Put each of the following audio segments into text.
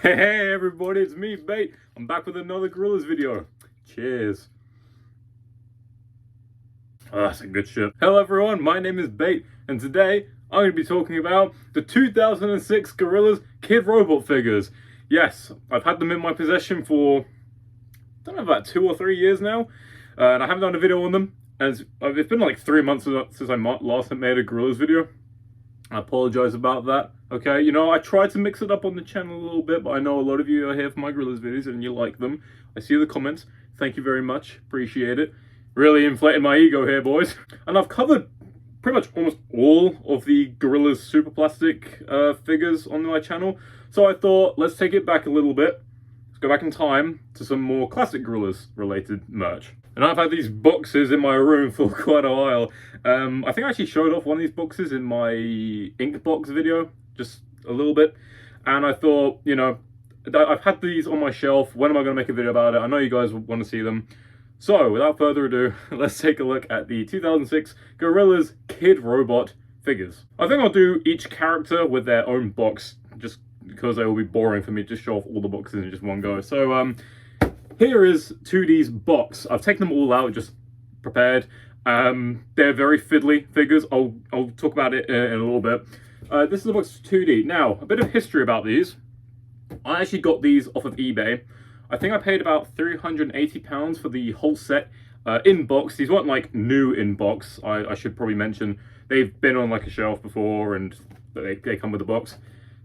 Hey everybody, it's me, Bait. I'm back with another Gorillaz video. Cheers. Oh, that's a good shit. Hello everyone, my name is Bait, and today I'm going to be talking about the 2006 Gorillaz Kidrobot figures. Yes, I've had them in my possession for, I don't know, about 2 or 3 years now, and I haven't done a video on them. And it's been like 3 months since I last made a Gorillaz video. I apologize about that. Okay, you know, I tried to mix it up on the channel a little bit, but I know a lot of you are here for my Gorillaz videos and you like them. I see the comments. Thank you very much. Appreciate it. Really inflating my ego here, boys. And I've covered pretty much almost all of the Gorillaz Super Plastic figures on my channel. So I thought, let's take it back a little bit. Let's go back in time to some more classic Gorillaz related merch. And I've had these boxes in my room for quite a while. I think I actually showed off one of these boxes in my Inkbox video, just a little bit. And I thought, you know, I've had these on my shelf. When am I going to make a video about it? I know you guys want to see them. So, without further ado, let's take a look at the 2006 Gorillaz Kidrobot figures. I think I'll do each character with their own box, just because it will be boring for me to show off all the boxes in just one go. So, here is 2D's box. I've taken them all out, just prepared. They're very fiddly figures. I'll talk about it in a little bit. This is the box 2D. Now, a bit of history about these. I actually got these off of eBay. I think I paid about £380 for the whole set in box. These weren't like new in box. I should probably mention they've been on like a shelf before and they come with a box.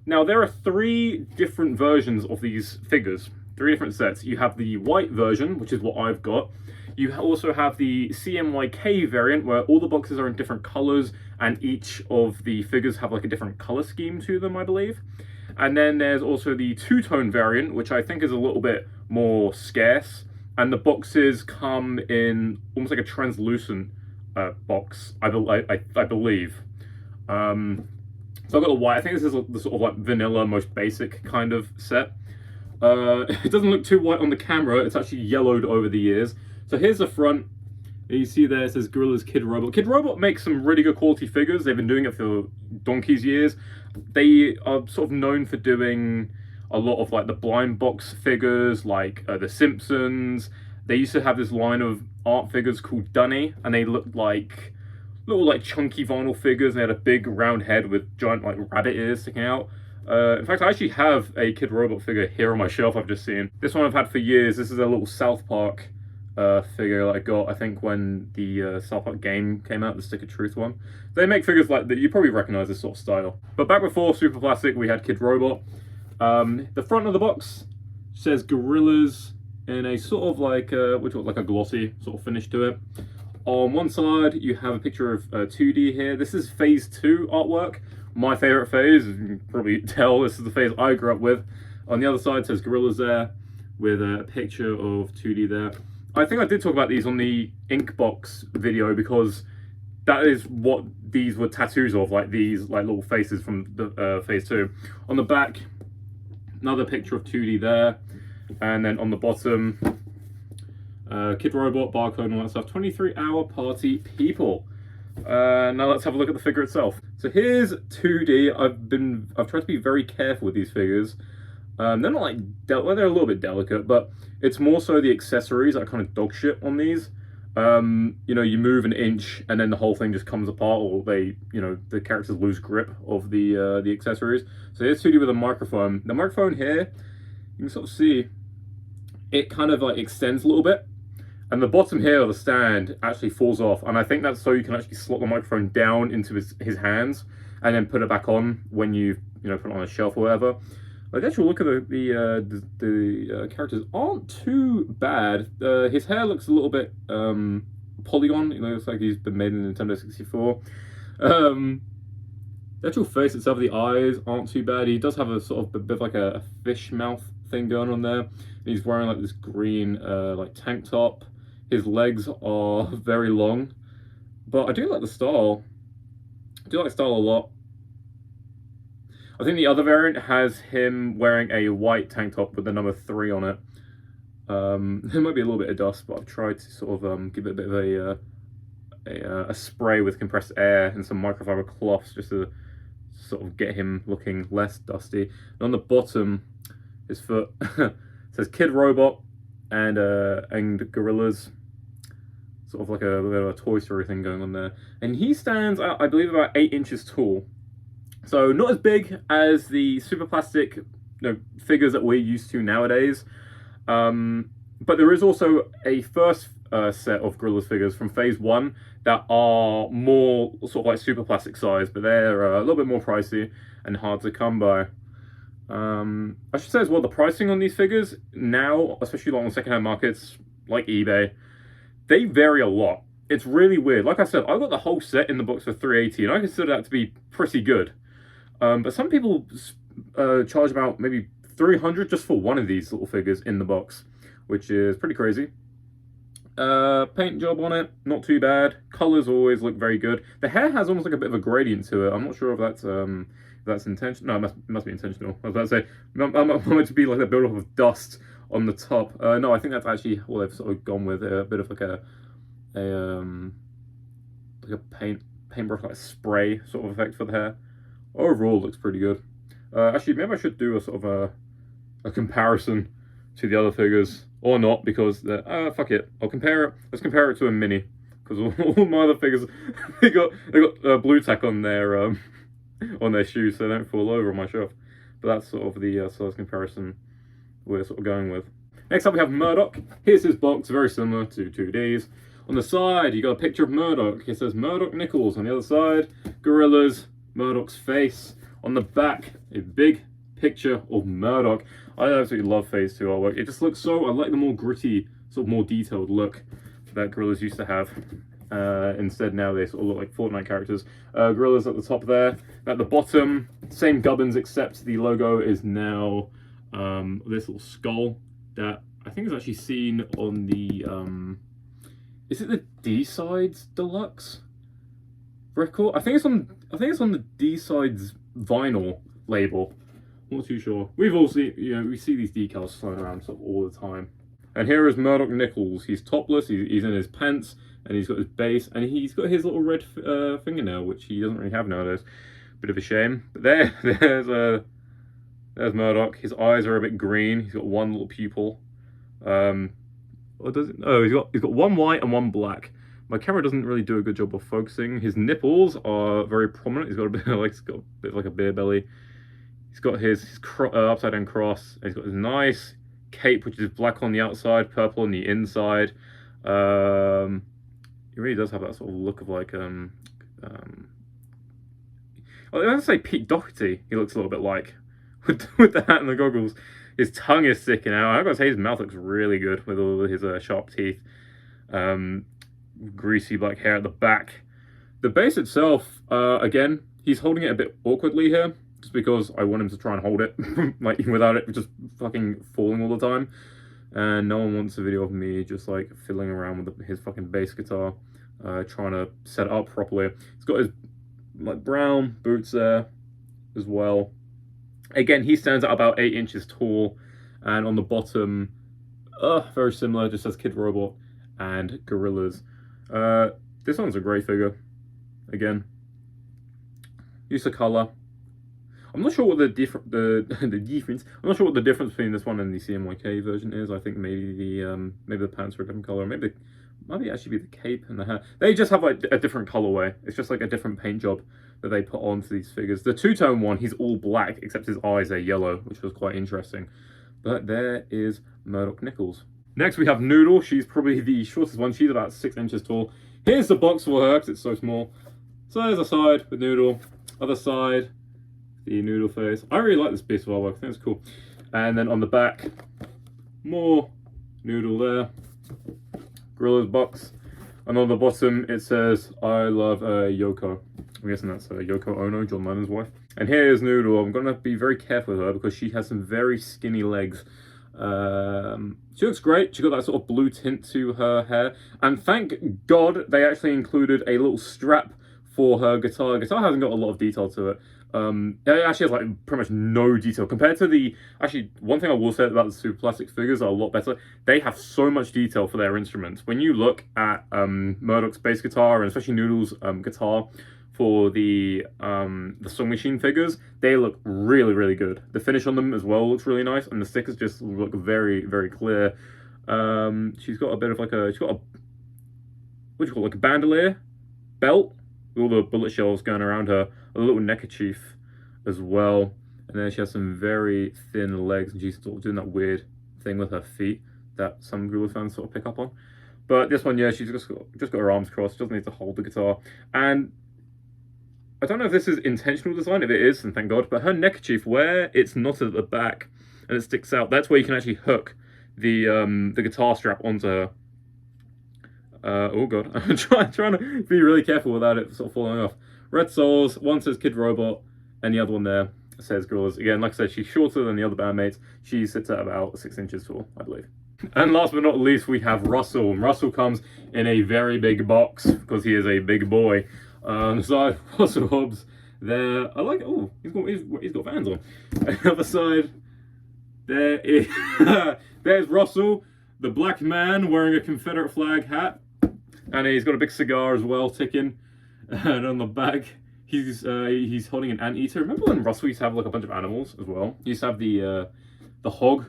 Now, there are 3 different versions of these figures. 3 different sets. You have the white version, which is what I've got. You also have the CMYK variant, where all the boxes are in different colors, and each of the figures have like a different color scheme to them, I believe. And then there's also the two-tone variant, which I think is a little bit more scarce. And the boxes come in almost like a translucent box, I believe. So I've got the white. I think this is the sort of like vanilla, most basic kind of set. It doesn't look too white on the camera. It's actually yellowed over the years. So here's the front. You see there, it says Gorillaz Kidrobot. Kidrobot makes some really good quality figures. They've been doing it for donkey's years. They are sort of known for doing a lot of like the blind box figures, like The Simpsons. They used to have this line of art figures called Dunny, and they looked like little like chunky vinyl figures. They had a big round head with giant like rabbit ears sticking out. In fact, I actually have a Kidrobot figure here on my shelf I've just seen. This one I've had for years. This is a little South Park figure that I got, I think, when the South Park game came out, the Stick of Truth one. They make figures like that. You probably recognize this sort of style. But back before Super Plastic, we had Kidrobot. The front of the box says Gorillaz in a sort of like, like a glossy sort of finish to it. On one side, you have a picture of 2D here. This is phase 2 artwork. My favorite phase, as you can probably tell, this is the phase I grew up with. On the other side says Gorillaz there, with a picture of 2D there. I think I did talk about these on the Inkbox video, because that is what these were tattoos of, like these like little faces from the phase 2. On the back, another picture of 2D there, and then on the bottom, Kidrobot, barcode, and all that stuff. 23-hour party people. Now let's have a look at the figure itself. So here's 2D. I've tried to be very careful with these figures. They're not like, well, they're a little bit delicate, but it's more so the accessories that are kind of dog shit on these. You know, you move an inch and then the whole thing just comes apart, or they, you know, the characters lose grip of the accessories. So here's 2D with a microphone. The microphone here, you can sort of see it kind of like extends a little bit. And the bottom here of the stand actually falls off, and I think that's so you can actually slot the microphone down into his hands and then put it back on when you know, put it on a shelf or whatever. But the actual look of the characters aren't too bad. His hair looks a little bit polygon. You know, looks like he's been made in Nintendo 64. The actual face itself, the eyes aren't too bad. He does have a sort of a bit of like a fish mouth thing going on there. He's wearing like this green like tank top. His legs are very long, but I do like the style. I do like the style a lot. I think the other variant has him wearing a white tank top with the number 3 on it. There might be a little bit of dust, but I've tried to sort of give it a bit of a spray with compressed air and some microfiber cloths just to sort of get him looking less dusty. And on the bottom, his foot. It says Kidrobot and Gorillaz. Sort of like a bit of a Toy Story thing going on there. And he stands, I believe, about 8 inches tall. So not as big as the super plastic figures that we're used to nowadays. But there is also a first set of Gorillaz figures from Phase 1 that are more sort of like super plastic size, but they're a little bit more pricey and hard to come by. I should say as well, the pricing on these figures now, especially on secondhand markets like eBay, they vary a lot. It's really weird. Like I said, I got the whole set in the box for $380, and I consider that to be pretty good. But some people charge about maybe $300 just for one of these little figures in the box, which is pretty crazy. Paint job on it, not too bad. Colors always look very good. The hair has almost like a bit of a gradient to it. I'm not sure if that's intentional. No, it must be intentional. I was about to say, I'm meant to be like a build-up of dust on the top. No, I think that's actually what they've sort of gone with, a bit of like a paintbrush like spray sort of effect for the hair. Overall, looks pretty good. Actually, maybe I should do a sort of a comparison to the other figures, or not, because fuck it, I'll compare it. Let's compare it to a mini, because all my other figures they got blue tack on their shoes, so they don't fall over on my shelf. But that's sort of the size comparison we're sort of going with. Next up we have Murdoc. Here's his box, very similar to 2D's. On the side you got a picture of Murdoc. It says Murdoc Niccals. On the other side, Gorillaz, Murdoc's face. On the back, a big picture of Murdoc. I absolutely love Phase 2 artwork. It just looks so, I like the more gritty, sort of more detailed look that Gorillaz used to have. Instead now they sort of look like Fortnite characters. Gorillaz at the top there. At the bottom, same gubbins, except the logo is now this little skull that I think is actually seen on the is it the D-Sides Deluxe record? I think it's on the D-Sides vinyl label. I'm not too sure. We've all seen, we see these decals flying around sort of all the time. And here is Murdoc Niccals. He's topless, he's in his pants, and he's got his base, and he's got his little red fingernail, which he doesn't really have nowadays. Bit of a shame. But there's Murdoc. His eyes are a bit green. He's got one little pupil. Or does it? Oh, he's got one white and one black. My camera doesn't really do a good job of focusing. His nipples are very prominent. He's got a bit of like a beer belly. He's got his upside down cross. He's got his nice cape, which is black on the outside, purple on the inside. He really does have that sort of look of like I was going to say Pete Doherty. He looks a little bit like with the hat and the goggles. His tongue is sticking out. I've got to say his mouth looks really good with all of his sharp teeth. Greasy black hair at the back. The base itself, again, he's holding it a bit awkwardly here, just because I want him to try and hold it, like without it just fucking falling all the time. And no one wants a video of me just like fiddling around with his fucking bass guitar, trying to set it up properly. He's got his like brown boots there as well. Again, he stands at about 8 inches tall, and on the bottom, very similar, just says Kidrobot and Gorillaz. This one's a great figure. Again, use of color. I'm not sure what the difference. I'm not sure what the difference between this one and the CMYK version is. I think maybe the pants are a different color. Maybe actually be the cape and the hair. They just have like a different colorway. It's just like a different paint job that they put onto these figures. The two-tone one, he's all black except his eyes are yellow, which was quite interesting. But there is Murdoc Niccals. Next we have Noodle. She's probably the shortest one. She's about 6 inches tall. Here's the box for her because it's so small. So there's a side with Noodle. Other side, the Noodle face. I really like this piece of artwork. I think it's cool. And then on the back, more Noodle there. Gorillaz box. And on the bottom it says, I love Yoko. I'm guessing that's Yoko Ono, John Lennon's wife. And here's Noodle. I'm going to be very careful with her because she has some very skinny legs. She looks great. She got that sort of blue tint to her hair. And thank God they actually included a little strap for her guitar. The guitar hasn't got a lot of detail to it. It actually has like pretty much no detail compared to the, actually one thing I will say about the super plastic figures are a lot better. They have so much detail for their instruments. When you look at Murdoc's bass guitar and especially Noodle's guitar for the Song Machine figures, they look really, really good. The finish on them as well looks really nice, and the stickers just look very, very clear. She's got a bit of like a, she's got a, what do you call it, like a bandolier belt with all the bullet shells going around her, a little neckerchief as well, and then she has some very thin legs, and she's sort of doing that weird thing with her feet that some Gorillaz fans sort of pick up on. But this one, yeah, she's just got her arms crossed, doesn't need to hold the guitar. And I don't know if this is intentional design, if it is, and thank God, but her neckerchief, where it's knotted at the back and it sticks out, that's where you can actually hook the guitar strap onto her. Oh God, I'm trying to be really careful without it sort of falling off. Red Souls, one says Kidrobot, and the other one there says Gorillaz. Again, like I said, she's shorter than the other bandmates. She sits at about 6 inches tall, I believe. And last but not least, we have Russel. Russel comes in a very big box because he is a big boy. On the side, Russel Hobbs there. I like it. Oh, he's got fans on. On the other side, there is there's Russel, the black man wearing a Confederate flag hat, and he's got a big cigar as well, ticking. And on the back, he's holding an anteater. Remember when Russel used to have like a bunch of animals as well? He used to have the hog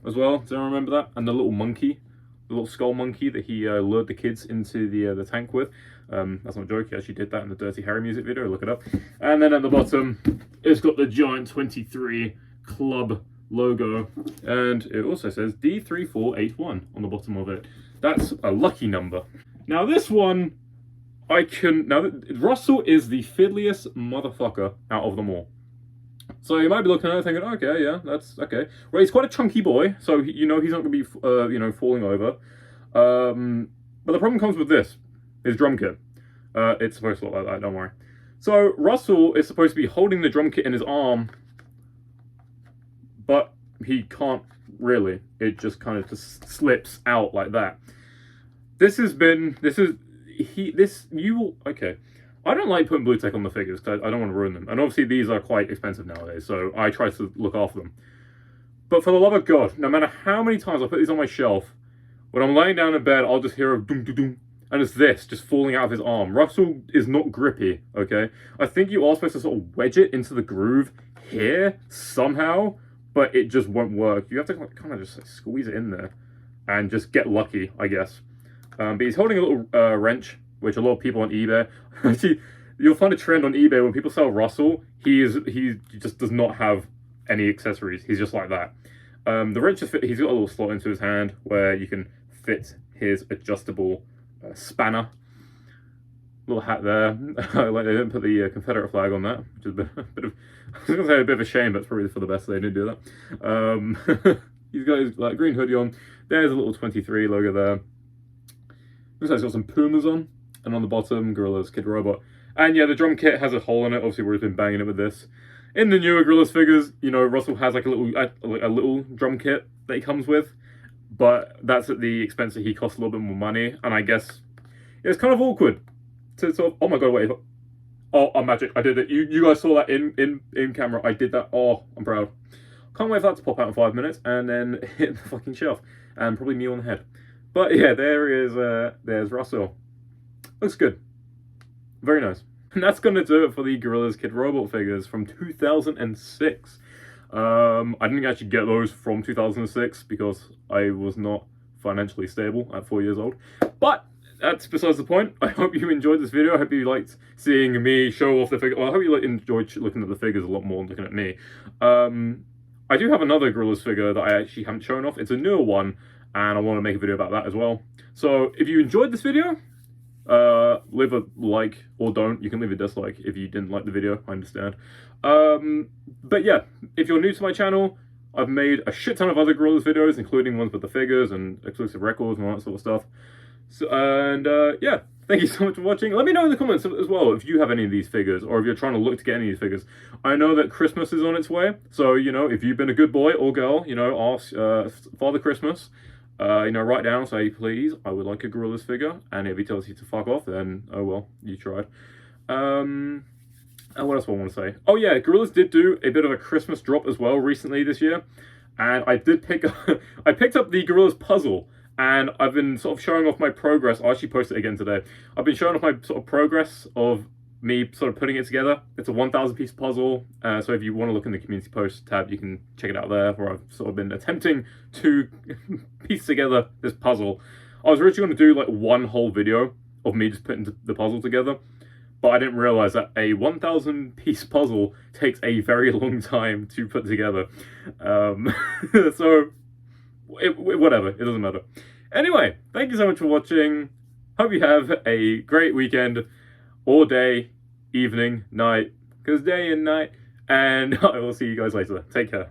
as well. Do you remember that? And the little monkey, the little skull monkey that he lured the kids into the tank with. That's not a joke. He actually did that in the Dirty Harry music video. Look it up. And then at the bottom, it's got the giant 23 club logo, and it also says D3481 on the bottom of it. That's a lucky number. Now this one, Russel is the fiddliest motherfucker out of them all. So you might be looking at it thinking, okay, yeah, that's okay. Well, he's quite a chunky boy, so he's not going to be, falling over. But the problem comes with this, his drum kit. It's supposed to look like that, don't worry. So Russel is supposed to be holding the drum kit in his arm, but he can't really. It just kind of just slips out like that. Okay. I don't like putting blue tack on the figures because I don't want to ruin them. And obviously these are quite expensive nowadays, so I try to look after them. But for the love of God, no matter how many times I put these on my shelf, when I'm laying down in bed, I'll just hear a doom doom doom, and it's this just falling out of his arm. Russel is not grippy, okay? I think you are supposed to sort of wedge it into the groove here somehow, but it just won't work. You have to kind of just squeeze it in there and just get lucky, I guess. But he's holding a little wrench, which a lot of people on eBay, actually, you'll find a trend on eBay when people sell Russel, he just does not have any accessories. He's just like that. The wrench is he's got a little slot into his hand where you can fit his adjustable spanner. Little hat there. Like they didn't put the Confederate flag on that, which is a bit of I was gonna say a bit of a shame, but it's probably for the best they didn't do that. He's got his like green hoodie on. There's a little 23 logo there. Looks like he's got some Pumas on, and on the bottom, Gorillaz Kidrobot. And yeah, the drum kit has a hole in it. Obviously, we've been banging it with this. In the newer Gorillaz figures, you know, Russel has like a little drum kit that he comes with, but that's at the expense that he costs a little bit more money. And I guess it's kind of awkward to sort of, oh my God, wait, oh, I'm magic, I did it. You guys saw that in camera. I did that. Oh, I'm proud. Can't wait for that to pop out in 5 minutes and then hit the fucking shelf and probably me on the head. But yeah, there's Russel. Looks good. Very nice. And that's going to do it for the Gorillaz Kidrobot figures from 2006. I didn't actually get those from 2006 because I was not financially stable at 4 years old. But that's besides the point. I hope you enjoyed this video. I hope you liked seeing me show off the figure. Well, I hope you enjoyed looking at the figures a lot more than looking at me. I do have another Gorillaz figure that I actually haven't shown off. It's a newer one, and I want to make a video about that as well. So if you enjoyed this video, leave a like or don't. You can leave a dislike if you didn't like the video, I understand. But yeah, if you're new to my channel, I've made a shit ton of other Gorillaz videos, including ones with the figures and exclusive records and all that sort of stuff. So, yeah, thank you so much for watching. Let me know in the comments as well if you have any of these figures, or if you're trying to look to get any of these figures. I know that Christmas is on its way, so, you know, if you've been a good boy or girl, you know, ask Father Christmas, you know, write down, say, please, I would like a Gorillaz figure, and if he tells you to fuck off, then, oh well, you tried. And what else do I want to say? Oh yeah, Gorillaz did do a bit of a Christmas drop as well recently this year, and I did pick up, I picked up the Gorillaz puzzle, and I've been sort of showing off my progress. I'll actually post it again today. I've been showing off my sort of progress of me sort of putting it together. It's a 1,000 piece puzzle, so if you want to look in the community post tab, you can check it out there, where I've sort of been attempting to piece together this puzzle. I was originally going to do like one whole video of me just putting the puzzle together, but I didn't realize that a 1,000 piece puzzle takes a very long time to put together. So, whatever, it doesn't matter. Anyway, thank you so much for watching. Hope you have a great weekend, or day, evening, night, because day and night, and I will see you guys later. Take care.